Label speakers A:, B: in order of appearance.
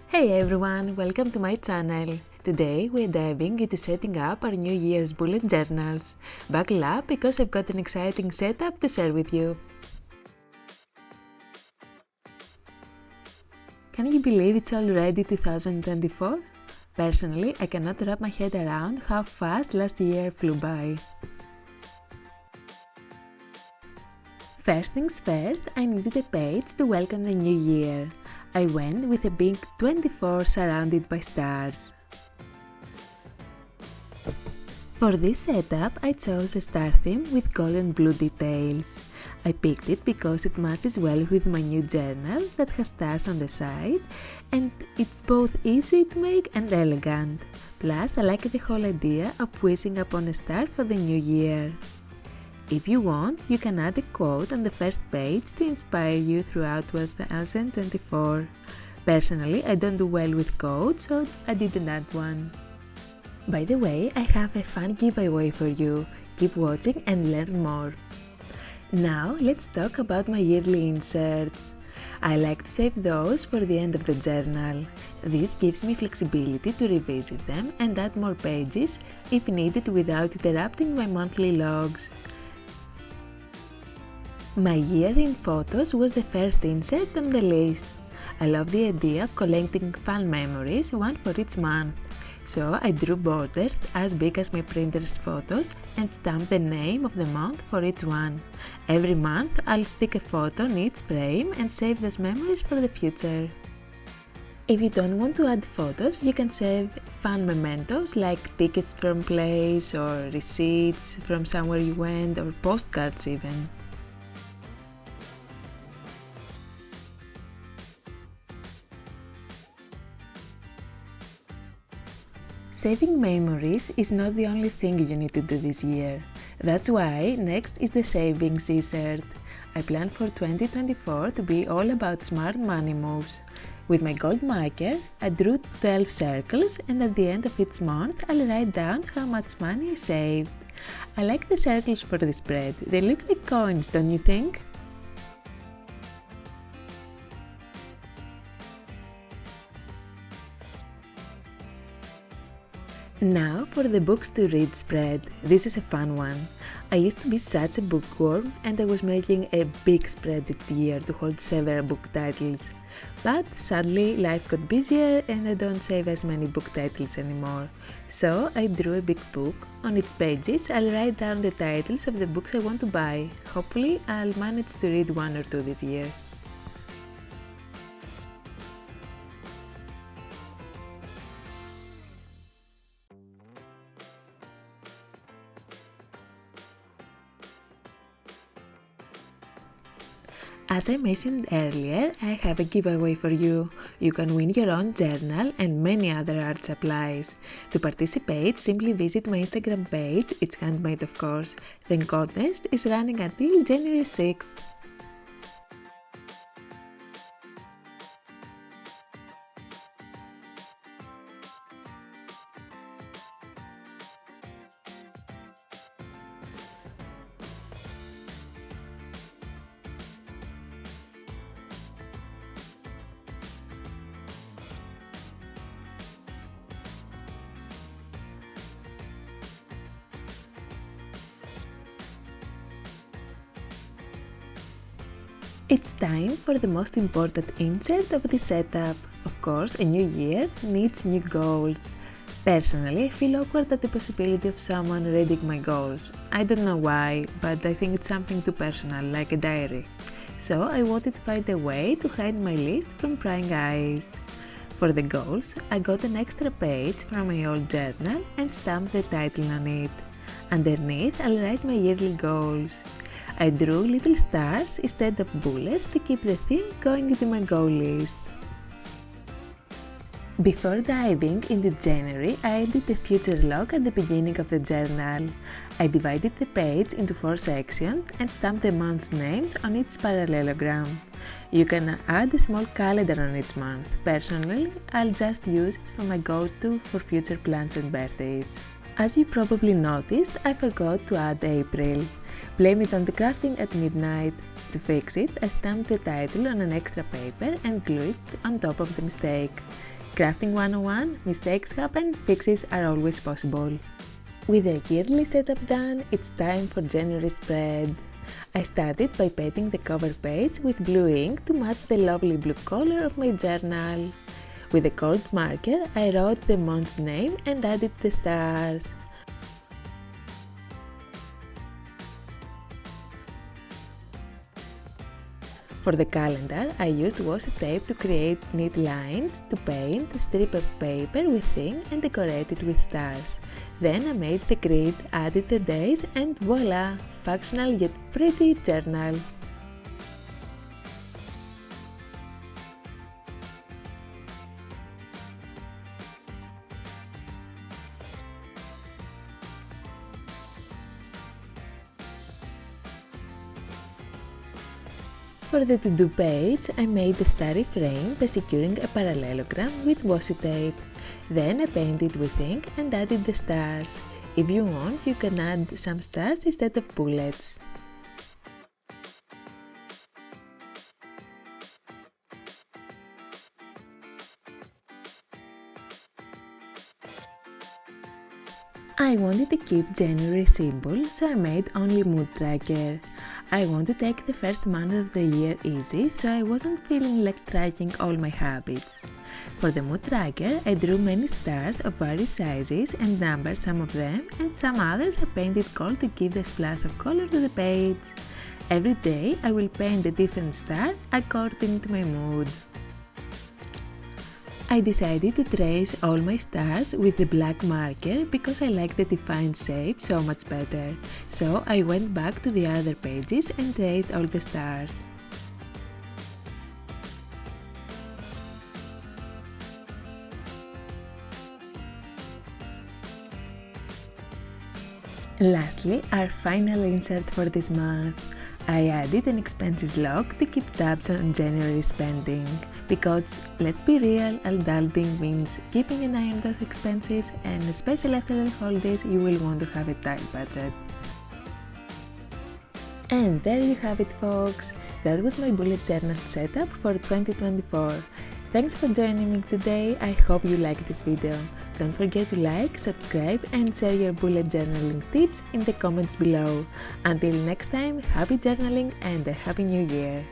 A: Hey everyone, welcome to my channel. Today we're diving into setting up our New Year's bullet journals. Buckle up because I've got an exciting setup to share with you. Can you believe it's already 2024? Personally, I cannot wrap my head around how fast last year flew by. First things first, I needed a page to welcome the new year. I went with a big 24 surrounded by stars. For this setup, I chose a star theme with gold and blue details. I picked it because it matches well with my new journal that has stars on the side, and it's both easy to make and elegant. Plus, I like the whole idea of wishing upon a star for the new year. If you want, you can add a quote on the first page to inspire you throughout 2024. Personally, I don't do well with quotes, so I didn't add one. By the way, I have a fun giveaway for you. Keep watching and learn more. Now, let's talk about my yearly inserts. I like to save those for the end of the journal. This gives me flexibility to revisit them and add more pages if needed without interrupting my monthly logs. My year in photos was the first insert on the list. I love the idea of collecting fun memories, one for each month. So I drew borders as big as my printer's photos and stamped the name of the month for each one. Every month I'll stick a photo on each frame and save those memories for the future. If you don't want to add photos, you can save fun mementos like tickets from plays or receipts from somewhere you went or postcards even. Saving memories is not the only thing you need to do this year. That's why next is the savings insert. I plan for 2024 to be all about smart money moves. With my gold marker, I drew 12 circles and at the end of each month I'll write down how much money I saved. I like the circles for the spread. They look like coins, don't you think? Now for the books to read spread. This is a fun one. I used to be such a bookworm and I was making a big spread each year to hold several book titles. But sadly life got busier and I don't save as many book titles anymore. So I drew a big book. On its pages I'll write down the titles of the books I want to buy. Hopefully I'll manage to read one or two this year. As I mentioned earlier, I have a giveaway for you. You can win your own journal and many other art supplies. To participate, simply visit my Instagram page, it's handmade of course. The contest is running until January 6th. It's time for the most important insert of the setup. Of course, a new year needs new goals. Personally, I feel awkward at the possibility of someone reading my goals. I don't know why, but I think it's something too personal, like a diary. So I wanted to find a way to hide my list from prying eyes. For the goals, I got an extra page from my old journal and stamped the title on it. Underneath, I'll write my yearly goals. I drew little stars instead of bullets to keep the theme going into my goal list. Before diving into January, I added a future log at the beginning of the journal. I divided the page into 4 sections and stamped the month's names on each parallelogram. You can add a small calendar on each month. Personally, I'll just use it for my go-to for future plans and birthdays. As you probably noticed, I forgot to add April. Blame it on the crafting at midnight. To fix it, I stamped the title on an extra paper and glued it on top of the mistake. Crafting 101, mistakes happen, fixes are always possible. With the yearly setup done, it's time for January spread. I started by painting the cover page with blue ink to match the lovely blue color of my journal. With a cold marker, I wrote the month's name and added the stars. For the calendar, I used washi tape to create neat lines, to paint a strip of paper with ink and decorate it with stars. Then I made the grid, added the days and voila! Functional yet pretty journal. For the to-do page, I made a starry frame by securing a parallelogram with washi tape. Then I painted with ink and added the stars. If you want, you can add some stars instead of bullets. I wanted to keep January simple, so I made only mood tracker. I want to take the first month of the year easy, so I wasn't feeling like tracking all my habits. For the mood tracker, I drew many stars of various sizes and numbered some of them, and some others I painted gold to give a splash of color to the page. Every day I will paint a different star according to my mood. I decided to trace all my stars with the black marker because I like the defined shape so much better. So I went back to the other pages and traced all the stars. Lastly, our final insert for this month. I added an expenses log to keep tabs on January spending, because let's be real, adulting means keeping an eye on those expenses, and especially after the holidays you will want to have a tight budget. And there you have it, folks. That was my bullet journal setup for 2024. Thanks for joining me today. I hope you liked this video. Don't forget to like, subscribe and share your bullet journaling tips in the comments below. Until next time, happy journaling and a happy new year!